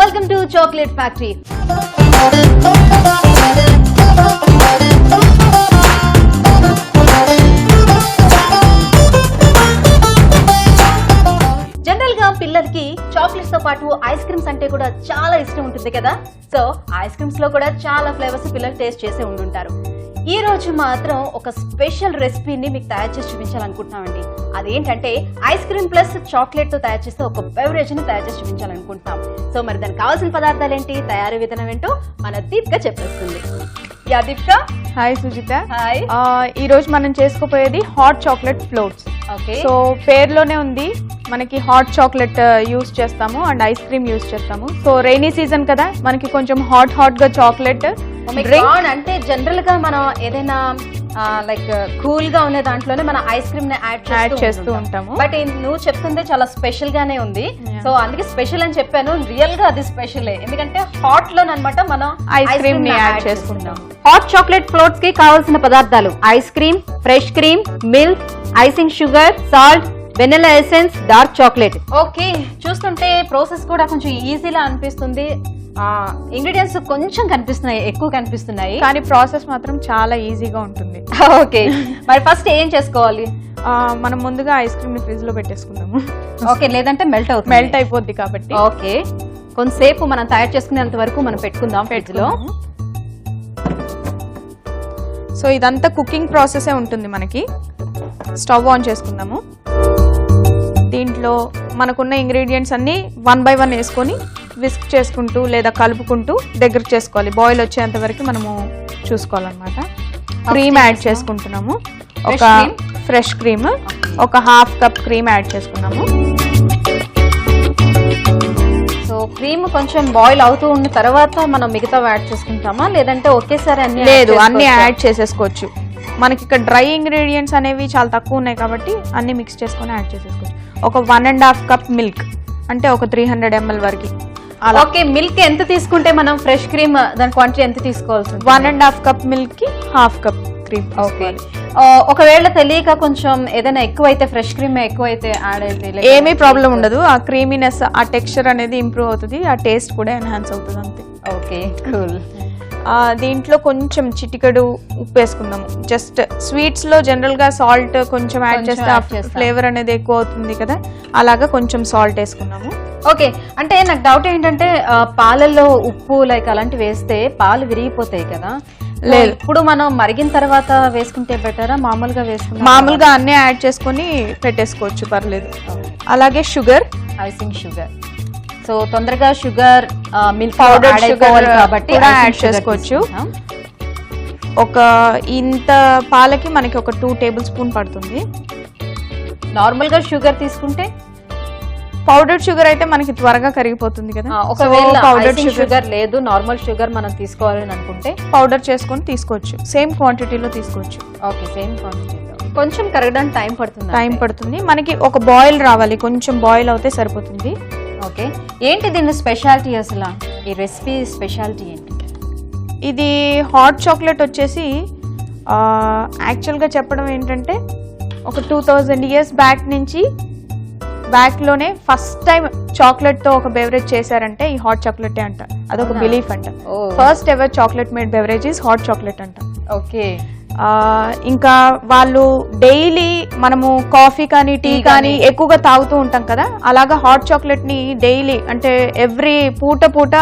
Welcome to Chocolate Factory. General గా పిల్లలకి chocolates తో పాటు ఐస్ క్రీమ్స్ అంటే కూడా చాలా ఇష్టం ఉంటుంది కదా. సో ఐస్ క్రీమ్స్ లో కూడా చాలా ఫ్లేవర్స్ పిల్లలు టేస్ట్ చేసే ఉండుంటారు. ఈ రోజు మాత్రం ఒక స్పెషల్ రెసిపీని మీకు తయారు చేసి చూపించాలనుకుంటున్నామండి. అదేంటంటే ఐస్ క్రీమ్ ప్లస్ చాక్లెట్ తో తయారు చేస్తే ఒక బెవరేజ్ ని తయారు చేసి చూపించాలనుకుంటున్నాం. సో మరి దానికి కావాల్సిన పదార్థాలు ఏంటి, తయారీ విధానం ఏంటో మన దీపిక చెప్పేస్తుంది. Yeah Deepika. Hi Sujitha. Hi. ఈ రోజు మనం చేసుకోపోయేది hot chocolate floats. Okay. So పేరులోనే ఉంది మనకి హాట్ చాక్లెట్ యూస్ చేస్తాము అండ్ ఐస్ క్రీమ్ యూస్ చేస్తాము. సో రైనీ సీజన్ కదా, మనకి కొంచెం హాట్ గా చాక్లెట్ అంటే జనరల్ గా మనం ఏదైనా లైక్ కూల్ గా ఉన్న దాంట్లోనే మన ఐస్ క్రీమ్ ని యాడ్ చేస్తూ ఉంటాము. బట్ నువ్వు చెప్తుంది చాలా స్పెషల్ గానే ఉంది. సో అందుకే స్పెషల్ అని చెప్పాను. రియల్ గా అది స్పెషల్, ఎందుకంటే హాట్ లో అనమాట మనం ఐస్ క్రీమ్ ని యాడ్ చేసుకుంటాం. హాట్ చాక్లెట్ ఫ్లోట్స్ కి కావాల్సిన పదార్థాలు: ice cream, fresh cream, milk, icing sugar, salt, vanilla essence, dark chocolate. Okay, చూస్తుంటే ప్రాసెస్ కూడా కొంచెం ఈజీలా అనిపిస్తుంది. ఇంగ్రీడియంట్స్ కొంచెం కనిపిస్తున్నాయి, ఎక్కువ కనిపిస్తున్నాయి, కానీ ప్రాసెస్ మాత్రం చాలా ఈజీగా ఉంటుంది. ఓకే, మరి ఫస్ట్ ఏం చేసుకోవాలి? మనం ముందుగా ఐస్ క్రీమ్ ని ఫ్రిడ్జ్ లో పెట్టేసుకుందాము. ఓకే, లేదంటే మెల్ట్ అయిపోద్ది కాబట్టి. ఓకే, కొంతసేపు మనం తయారు చేసుకునేంత వరకు మనం పెట్టుకుందాం ఫ్రిడ్జ్ లో. సో ఇదంతా కుకింగ్ ప్రాసెసే ఉంటుంది మనకి. స్టవ్ ఆన్ చేసుకుందాము. దీంట్లో మనకున్న ఇంగ్రీడియంట్స్ అన్ని 1 by 1 వేసుకొని విస్క్ చేసుకుంటూ లేదా కలుపుకుంటూ దగ్గర చేసుకోవాలి. బాయిల్ వచ్చేంత వరకు మనము చూసుకోవాలన్నమాట. క్రీమ్ యాడ్ చేసుకుంటున్నాము. ఒక ఫ్రెష్ క్రీమ్, ఒక 1/2 కప్ క్రీమ్ యాడ్ చేసుకున్నాము. సో క్రీమ్ కొంచెం బాయిల్ అవుతూ ఉన్న తర్వాత మనం మిగతా యాడ్ చేసుకుంటామా, లేదంటే ఒకేసారి అన్ని యాడ్ చేసేసుకోవచ్చు. మనకి ఇక్కడ డ్రై ఇంగ్రీడియంట్స్ అనేవి చాలా తక్కువ ఉన్నాయి కాబట్టి అన్ని మిక్స్ చేసుకొని యాడ్ చేసేసుకోవచ్చు. ఒక 1.5 కప్ మిల్క్, అంటే ఒక 300 ml వరకు. ఓకే, మిల్క్ ఎంత తీసుకుంటే మనం ఫ్రెష్ క్రీమ్ దాని క్వాంటిటీ ఎంత తీసుకోవాల్సి? 1.5 కప్ మిల్క్ కి 1/2 కప్ క్రీమ్. ఓకే, ఒకవేళ తెలియక కొంచెం ఏదైనా ఎక్కువైతే, ఫ్రెష్ క్రీమ్ ఎక్కువైతే యాడ్ అయితే ఏమీ ప్రాబ్లం ఉండదు. ఆ క్రీమీనెస్, ఆ టెక్స్చర్ అనేది ఇంప్రూవ్ అవుతుంది, ఆ టేస్ట్ కూడా ఎన్హాన్స్ అవుతుంది అంతే. Okay, cool. దీంట్లో కొంచెం చిటికెడు ఉప్పు వేసుకుందాము. జస్ట్ స్వీట్స్ లో జనరల్ గా సాల్ట్ కొంచెం యాడ్ చేస్తే ఫ్లేవర్ అనేది ఎక్కువ అవుతుంది కదా, అలాగా కొంచెం సాల్ట్ వేసుకున్నాము. ఓకే, అంటే నాకు డౌట్ ఏంటంటే పాలల్లో ఉప్పు లైక్ అలాంటివి వేస్తే పాలు విరిగిపోతాయి కదా. లేదు, ఇప్పుడు మనం మరిగిన తర్వాత వేసుకుంటే బెటరా, మామూలుగా వేసుకుంటే? మామూలుగా అన్ని యాడ్ చేసుకుని పెట్టేసుకోవచ్చు, పర్లేదు. అలాగే షుగర్, ఐసింగ్ షుగర్. సో తొందరగా షుగర్, మిల్క్ పౌడర్ షుగర్ కాబట్టి యాడ్ చేసుకోవచ్చు. ఒక ఇంత పాలకి మనకి ఒక 2 టేబుల్ స్పూన్ పడుతుంది. నార్మల్ గా షుగర్ తీసుకుంటే, పౌడర్ షుగర్ అయితే మనకి త్వరగా కరిగిపోతుంది కదా. ఒకవేళ పౌడర్ షుగర్ లేదు, నార్మల్ షుగర్ మనం తీసుకోవాలని అనుకుంటే పౌడర్ చేసుకొని తీసుకోవచ్చు. సేమ్ క్వాంటిటీలో తీసుకోవచ్చు. ఓకే, సేమ్ క్వాంటిటీలో. కొంచెం కరగడానికి టైం పడుతుంది. మనకి ఒక బాయిల్ రావాలి, కొంచెం బాయిల్ అవుతే సరిపోతుంది. ఓకే, ఏంటి దీని స్పెషాలిటీ అసలు? ఈ రెసిపీ స్పెషాలిటీ ఏంటి? ఇది హాట్ చాక్లెట్ వచ్చేసి యాక్చువల్గా చెప్పడం ఏంటంటే ఒక 2000 years బ్యాక్ నుంచి లోనే ఫస్ట్ టైం చాక్లెట్ తో ఒక బెవరేజ్ చేశారంటే ఈ హాట్ చాక్లెట్ అంట. అదొక బిలీఫ్ అంట. First ever chocolate made beverage is hot chocolate అంట. ఓకే, ఇంకా వాళ్ళు డైలీ మనము కాఫీ కానీ టీ కానీ ఎక్కువగా తాగుతూ ఉంటాం కదా, అలాగా హాట్ చాక్లెట్ ని డైలీ అంటే ఎవ్రీ పూట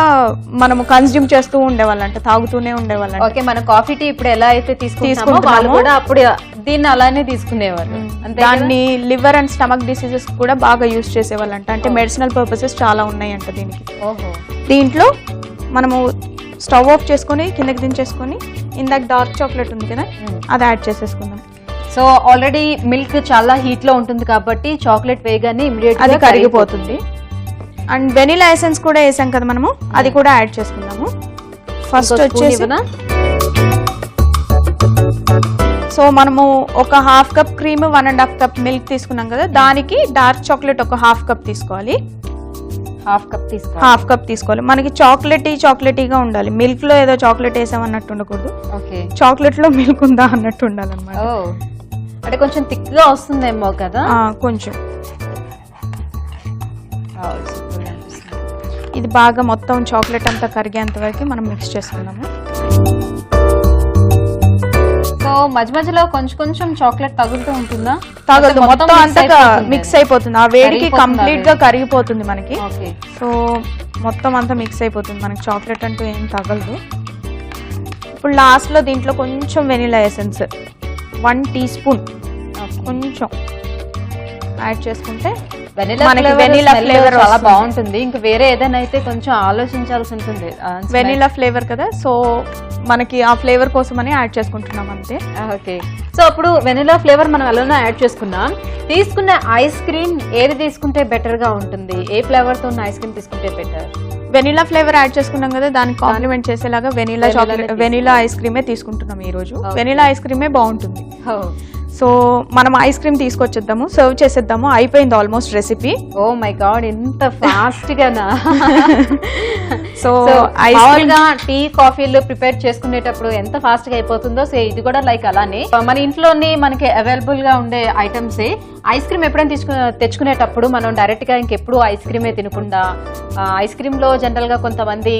మనము కన్స్యూమ్ చేస్తూ ఉండేవాళ్ళంట, తాగుతూనే ఉండేవాళ్ళంట. ఓకే, మన కాఫీ టీ ఇప్పుడు ఎలా అయితే తీసుకుంటామో కూడా అప్పుడు దీన్ని అలానే తీసుకునేవాళ్ళు. దాన్ని లివర్ అండ్ స్టమక్ డిసీజెస్ కూడా బాగా యూజ్ చేసేవాళ్ళంట. అంటే మెడిసినల్ పర్పసెస్ చాలా ఉన్నాయంట దీనికి. దీంట్లో మనము స్టవ్ ఆఫ్ చేసుకొని కిందకి దించేసుకొని ఇందాక డార్క్ చాక్లెట్ ఉంది కదా, అది యాడ్ చేసేసుకుందాం. సో ఆల్రెడీ మిల్క్ చాలా హీట్ లో ఉంటుంది కాబట్టి చాక్లెట్ వేయగానే ఇమిడియట్ అది కరిగిపోతుంది. అండ్ వెనిలా ఎసెన్స్ కూడా వేసాం కదా మనము, అది కూడా యాడ్ చేసుకుందాము. ఫస్ట్ వచ్చేసి సో మనము ఒక 1/2 కప్ క్రీమ్, 1.5 కప్ మిల్క్ తీసుకున్నాం కదా, దానికి డార్క్ చాక్లెట్ ఒక 1/2 కప్ తీసుకోవాలి. 1/2 కప్ తీసుకోవాలి. మనకి చాక్లెటీగా ఉండాలి. మిల్క్ లో ఏదో చాక్లెట్ వేసామన్నట్టు ఉండకూడదు, చాక్లెట్ లో మిల్క్ ఉందా అన్నట్టు ఉండాలన్నమాట. అంటే కొంచెం థిక్ గా వస్తుందేమో కదా. కొంచెం ఇది బాగా మొత్తం చాక్లెట్ అంతా కరిగేంత వరకు మనం మిక్స్ చేసుకున్నాము. సో మధ్య మధ్యలో కొంచెం కొంచెం చాక్లెట్ తగులుతూ ఉంటుందా? తగలదు, మొత్తం అంతా మిక్స్ అయిపోతుంది. ఆ వేడికి కంప్లీట్ గా కరిగిపోతుంది మనకి. సో మొత్తం అంతా మిక్స్ అయిపోతుంది, మనకి చాక్లెట్ అంటూ ఏం తగలదు. ఇప్పుడు లాస్ట్ లో దీంట్లో కొంచెం వెనిలా ఎసెన్స్ 1 టీ స్పూన్ కొంచెం యాడ్ చేసుకుంటే వెనిలా ఫ్లేవర్ చాలా బాగుంటుంది. ఇంకా వేరే ఏదైనా అయితే కొంచెం ఆలోచించాల్సి ఉంటుంది. వెనిలా ఫ్లేవర్ కదా, సో మనకి ఆ ఫ్లేవర్ కోసం అని యాడ్ చేసుకుంటున్నాం అంతే. ఓకే, సో అప్పుడు వెనిలా ఫ్లేవర్ మనం ఎలానో యాడ్ చేసుకున్నాం. తీసుకున్న ఐస్ క్రీమ్ ఏది తీసుకుంటే బెటర్ గా ఉంటుంది? ఏ ఫ్లేవర్ తో ఉన్న ఐస్ క్రీమ్ తీసుకుంటే బెటర్? వెనిలా ఫ్లేవర్ యాడ్ చేసుకున్నాం కదా, దానికి కాంప్లిమెంట్ చేసేలాగా వెనిలా చాక్లెట్ వెనిలా ఐస్ క్రీమే తీసుకుంటున్నాం ఈ రోజు. వెనిలా ఐస్ క్రీమే బాగుంటుంది. సో మనం ఐస్ క్రీమ్ తీసుకొచ్చేద్దాము, సర్వ్ చేసేద్దాము. అయిపోయింది almost recipe. Oh my god, ఇంత ఫాస్ట్ గానా? సో మామూలుగా టీ కాఫీలు ప్రిపేర్ చేసుకునేటప్పుడు ఎంత ఫాస్ట్ గా అయిపోతుందో, సో ఇది కూడా లైక్ అలానే. మన ఇంట్లోనే మనకి అవైలబుల్ గా ఉండే ఐటమ్స్. ఐస్ క్రీమ్ ఎప్పుడైనా తెచ్చుకునేటప్పుడు మనం డైరెక్ట్ గా ఇంకెప్పుడు ఐస్ క్రీమే తినకుండా, ఐస్ క్రీమ్ లో జనరల్ గా కొంతమంది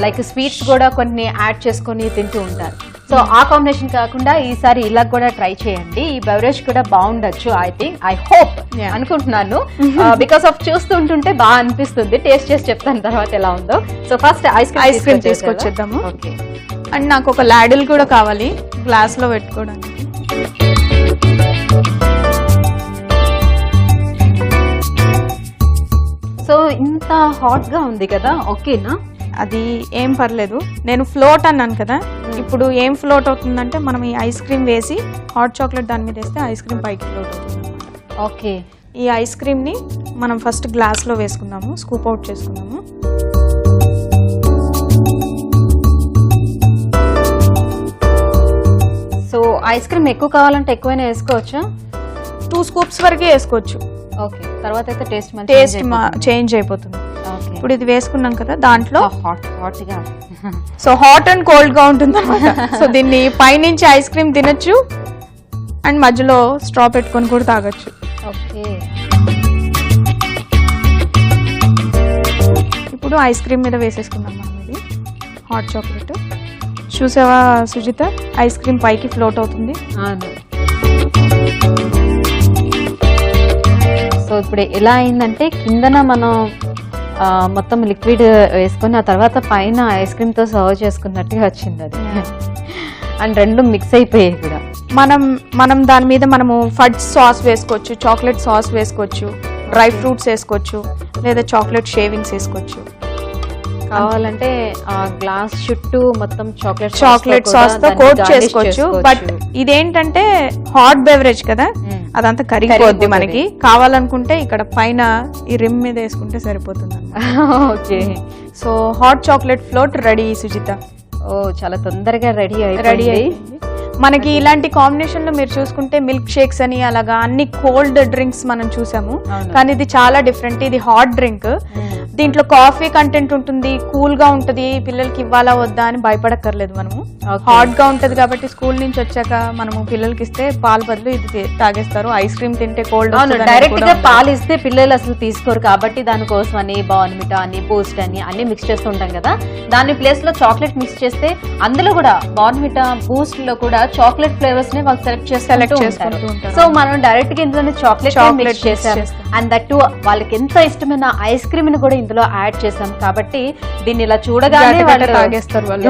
లైక్ స్వీట్స్ కూడా కొన్ని యాడ్ చేసుకొని తింటూ ఉంటారు. సో ఆ కాంబినేషన్ కాకుండా ఈసారి ఇలా కూడా ట్రై చేయండి. ఈ బెవరేజ్ కూడా బాగుండొచ్చు, ఐ హోప్ అనుకుంటున్నాను. బికాస్ ఆఫ్ చూస్తుంటుంటే బాగా అనిపిస్తుంది. టేస్ట్ చేసి చెప్తాను తర్వాత ఎలా ఉందో. సో ఫస్ట్ ఐస్ క్రీమ్ తీసుకొచ్చేద్దాము. ఓకే, అండ్ నాకు ఒక లాడిల్ కూడా కావాలి గ్లాస్ లో పెట్టుకోవడానికి. సో ఇంత హాట్ గా ఉంది కదా, ఓకేనా? అది ఏం పర్లేదు. నేను ఫ్లోట్ అన్నాను కదా, ఇప్పుడు ఏం ఫ్లోట్ అవుతుందంటే మనం ఈ ఐస్ క్రీమ్ వేసి హాట్ చాక్లెట్ దాని మీద వేస్తే ఐస్ క్రీమ్ పైకి ఫ్లోట్ అవుతుంది. ఓకే, ఈ ఐస్ క్రీమ్ ని మనం ఫస్ట్ గ్లాస్ లో వేసుకుందాము, స్కూప్ అవుట్ చేసుకుందాము. సో ఐస్ క్రీమ్ ఎక్కువ కావాలంటే ఎక్కువైనా వేసుకోవచ్చా? 2 స్కూప్స్ వరకే వేసుకోవచ్చు. ఓకే, తర్వాత అయితే టేస్ట్ చేంజ్ అయిపోతుంది. ఇప్పుడు ఇది వేసుకున్నాం కదా, దాంట్లో సో హాట్ అండ్ కోల్డ్ గా ఉంటుంది అనమాట. సో దీన్ని పైనుంచి ఐస్ క్రీమ్ తినొచ్చు అండ్ మధ్యలో స్ట్రా పెట్టుకొని కూడా తాగొచ్చు. ఓకే, ఇప్పుడు ఐస్ క్రీమ్ మీద వేసేసుకుందాం మనం ఇది హాట్ చాక్లెట్. చూసావా సుజిత, ఐస్ క్రీమ్ పైకి ఫ్లోట్ అవుతుంది. సో ఇప్పుడు ఎలా అయిందంటే కిందన మనం మొత్తం లిక్విడ్ వేసుకొని ఆ తర్వాత పైన ఐస్ క్రీమ్ తో సర్వ్ చేసుకున్నట్టుగా వచ్చింది అది. అండ్ రెండు మిక్స్ అయిపోయాయి కూడా. మనం దాని మీద మనము ఫడ్ సాస్ వేసుకోవచ్చు, చాక్లెట్ సాస్ వేసుకోవచ్చు, డ్రై ఫ్రూట్స్ వేసుకోవచ్చు, లేదా చాక్లెట్ షేవింగ్స్ వేసుకోవచ్చు. కావాలంటే ఆ గ్లాస్ చుట్టూ మొత్తం చాక్లెట్ సాస్ తో కోట్ చేసుకోవచ్చు. బట్ ఇదేంటంటే హాట్ బెవరేజ్ కదా, అదంతా కరిగిపోద్ది మనకి. కావాలనుకుంటే ఇక్కడ పైన ఈ రిమ్ మీద వేసుకుంటే సరిపోతుంది. Okay, so hot chocolate float ready Sujitha. ఓ చాలా తొందరగా రెడీ అయ్యింది. మనకి ఇలాంటి కాంబినేషన్ లో మీరు చూసుకుంటే మిల్క్ షేక్స్ అని అలాగా అన్ని కోల్డ్ డ్రింక్స్ మనం చూసాము, కానీ ఇది చాలా డిఫరెంట్. ఇది హాట్ డ్రింక్. దీంట్లో కాఫీ కంటెంట్ ఉంటుంది, కూల్ గా ఉంటది. పిల్లలకి ఇవ్వాలా వద్దా అని భయపడక్కర్లేదు. మనము హాట్ గా ఉంటది కాబట్టి స్కూల్ నుంచి వచ్చాక మనము పిల్లలకి ఇస్తే పాలు బదులు ఇది తాగేస్తారు. ఐస్ క్రీమ్ తింటే కోల్డ్, డైరెక్ట్ గా పాలు ఇస్తే పిల్లలు అసలు తీసుకోరు కాబట్టి దానికోసం అని బార్న్విటా అని బూస్ట్ అని అన్ని మిక్స్ చేస్తూ ఉంటాం కదా. దాని ప్లేస్ లో చాక్లెట్ మిక్స్ చేస్తే అందులో కూడా బార్న్విటా బూస్ట్ లో కూడా చాక్లెట్ ఫ్లేవర్స్ ని వాళ్ళు సెలెక్ట్ చేసుకుంటూ ఉంటారు. సో మనం డైరెక్ట్ గా ఇందులో చాక్లెట్ మిక్స్ చేసాం. అండ్ దట్ వాళ్ళకి ఎంత ఇష్టమైన ఐస్ క్రీమ్ ని కూడా ఇందులో యాడ్ చేసాం కాబట్టి దీన్ని ఇలా చూడగానే వాళ్ళు తాగేస్తారు. వాళ్ళు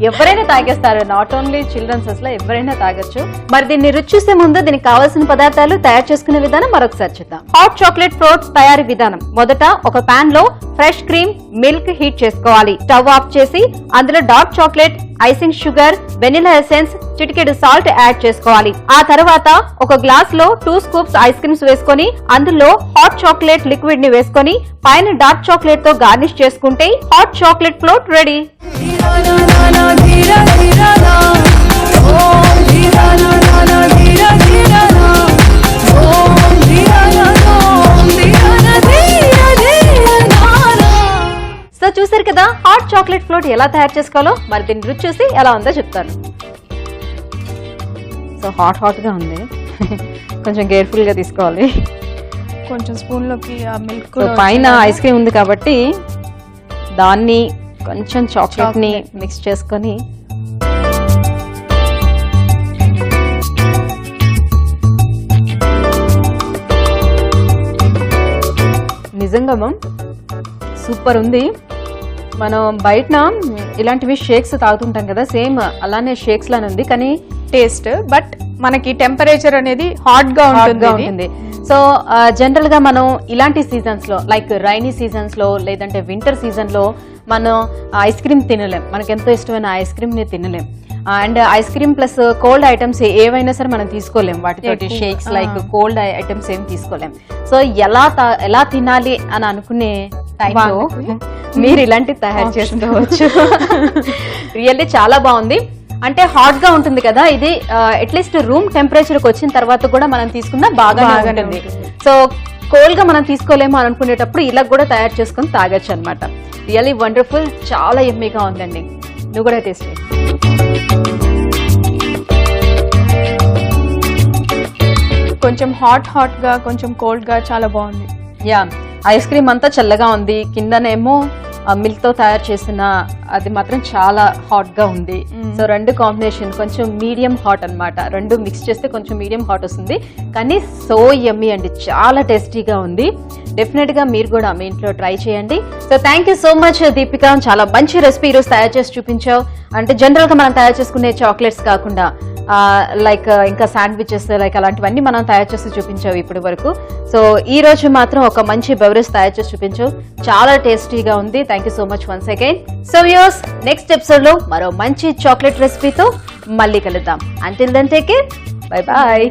ఎవరైనా తాగేస్తారు, నాట్ ఓన్లీ చిల్డ్రన్స్, అసలు ఎవరైనా తాగొచ్చు. మరి దీన్ని రుచి చూసే ముందు దీనికి కావాల్సిన పదార్థాలు తయారు చేసుకునే విధానం మరొకసారి చూద్దాం. హాట్ చాక్లెట్ ఫ్లోట్స్ తయారీ విధానం. మొదట ఒక పాన్ లో ఫ్రెష్ క్రీమ్, మిల్క్ హీట్ చేసుకోవాలి. స్టవ్ ఆఫ్ చేసి అందులో dark chocolate, icing sugar, vanilla essence, చిటికెడు సాల్ట్ యాడ్ చేసుకోవాలి. ఆ తర్వాత ఒక గ్లాస్ లో 2 స్కూప్స్ ఐస్ క్రీమ్స్ వేసుకొని అందులో హాట్ చాక్లెట్ లిక్విడ్ ని వేసుకొని పైన డార్క్ చాక్లెట్ తో గార్నిష్ చేసుకుంటే hot chocolate float ready. So చూసారు కదా హాట్ చాక్లెట్ ఫ్లోట్ ఎలా తయారు చేసుకోవాలో. మరి దీన్ని రుచి చూసి ఎలా ఉందో చెప్తాను. సో హాట్ గా ఉంది, కొంచెం కేర్ఫుల్ గా తీసుకోవాలి. కొంచెం స్పూన్ లోకి ఆ మిల్క్ సో పైన ఐస్ క్రీమ్ ఉంది కాబట్టి దాన్ని కొంచెం చాక్లెట్ ని మిక్స్ చేసుకొని నిజంగా సూపర్ ఉంది. మనం బయట ఇలాంటివి షేక్స్ తాగుతుంటాం కదా, సేమ్ అలానే షేక్స్ లానే ఉంది, కానీ టేస్ట్ బట్ మనకి టెంపరేచర్ అనేది హాట్ గా ఉంటుంది. సో జనరల్ గా మనం ఇలాంటి సీజన్స్ లో లైక్ రైనీ సీజన్స్ లో లేదంటే వింటర్ సీజన్ లో మనం ఐస్ క్రీమ్ తినలేం, మనకి ఎంతో ఇష్టమైన ఐస్ క్రీమ్ ని తినలేం. And ice cream plus cold items ఏవైనా సరే మనం తీసుకోలేం, వాటితోటి షేక్స్ లైక్ కోల్డ్ ఐటమ్స్ ఏం తీసుకోలేం. సో ఎలా తినాలి అని అనుకునే టైంలో మీరు ఇలాంటి తయారు చేసుకోవచ్చు. రియల్లీ చాలా బాగుంది. అంటే హాట్ గా ఉంటుంది కదా, ఇది అట్లీస్ట్ రూమ్ టెంపరేచర్ కి వచ్చిన తర్వాత కూడా మనం తీసుకున్నా బాగా ఉంటుంది. సో కోల్డ్ గా మనం తీసుకోలేము అని అనుకునేటప్పుడు ఇలా కూడా తయారు చేసుకుని తాగొచ్చు అనమాట. రియల్లీ వండర్ఫుల్, చాలా ఎమ్మీగా ఉందండి. నువ్వు కూడా టేస్ట్ చేయి. కొంచెం హాట్ గా కొంచెం కోల్డ్ గా చాలా బాగుంది. యా, ఐస్ క్రీమ్ అంతా చల్లగా ఉంది, కిందనేమో మిల్క్ తో తయారు చేసిన అది మాత్రం చాలా హాట్ గా ఉంది. సో రెండు కాంబినేషన్ కొంచెం మీడియం హాట్ అన్నమాట, రెండు మిక్స్ చేస్తే కొంచెం మీడియం హాట్ వస్తుంది, కానీ సో యమ్మీ అండి, చాలా టేస్టీగా ఉంది. డెఫినెట్ గా మీరు కూడా మీ ఇంట్లో ట్రై చేయండి. So thank you so much Deepika, చాలా మంచి రెసిపీ ఈరోజు తయారు చేసి చూపించావు. అంటే జనరల్ గా మనం తయారు చేసుకునే చాక్లెట్స్ కాకుండా లైక్ ఇంకా శాండ్విచెస్ లైక్ అలాంటివన్నీ మనం తయారు చేసి చూపించావు ఇప్పటి వరకు. సో ఈ రోజు మాత్రం ఒక మంచి బెవరేజ్ తయారు చేసి చూపించావు, చాలా టేస్టీగా ఉంది. Thank you so much once again. So viewers, next episode లో మరో మంచి చాక్లెట్ రెసిపీతో మళ్ళీ కలుద్దాం. Until then take care, bye bye.